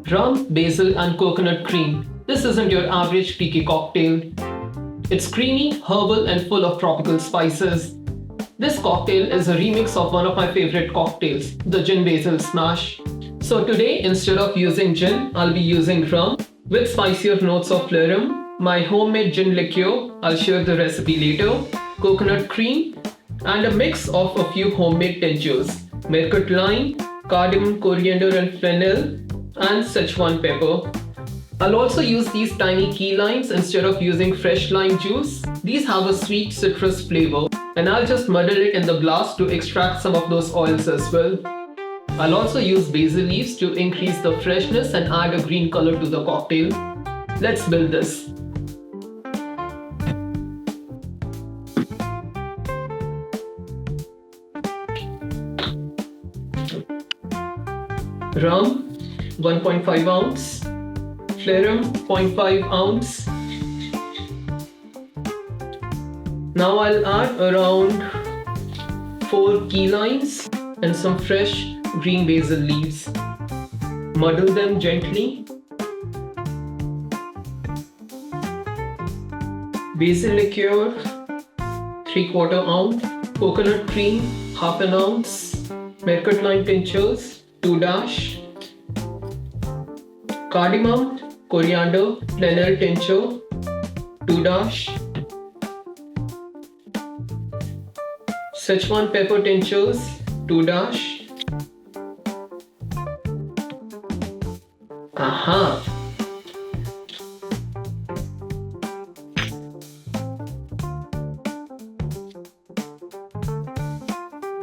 Rum, basil and coconut cream. This isn't your average peaky cocktail. It's creamy, herbal and full of tropical spices. This cocktail is a remix of one of my favorite cocktails, the Gin Basil Smash. So today, instead of using gin, I'll be using rum with spicier notes of Falernum, my homemade gin liqueur, I'll share the recipe later, coconut cream, and a mix of a few homemade tinctures, Makrut Lime, cardamom, coriander and fennel, and Sichuan pepper. I'll also use these tiny key limes instead of using fresh lime juice. These have a sweet citrus flavor, and I'll just muddle it in the glass to extract some of those oils as well. I'll also use basil leaves to increase the freshness and add a green color to the cocktail. Let's build this. Rum 1.5 ounce, Falernum 0.5 ounce. Now I'll add around 4 key limes and some fresh green basil leaves. Muddle them gently. Basil liqueur 3/4 ounce, coconut cream 1/2 ounce, Makrut Lime Tinctures 2 dash, cardamom, coriander, fennel tincture 2 dash, Sichuan Pepper Tinctures 2 dash. Aha!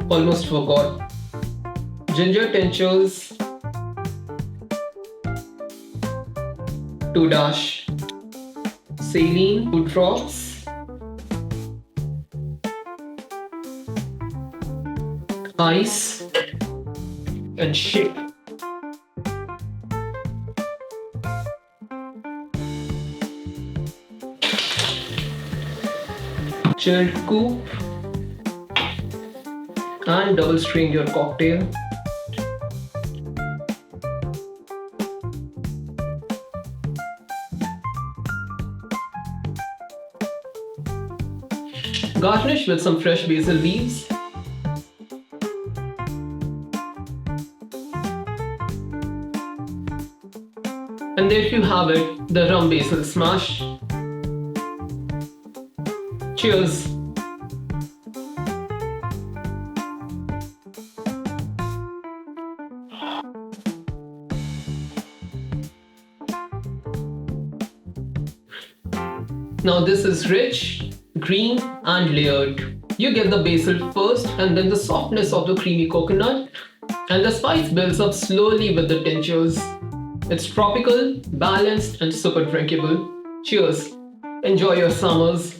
Almost forgot. Ginger Tinctures 2 dash, Saline 2 drops, ice and shake. Chilled scoop and double strain your cocktail. Garnish with some fresh basil leaves. And there you have it, the Rum Basil Smash. Cheers! Now this is rich, green and layered. You get the basil first and then the softness of the creamy coconut, and the spice builds up slowly with the tinctures. It's tropical, balanced and super drinkable. Cheers! Enjoy your summers!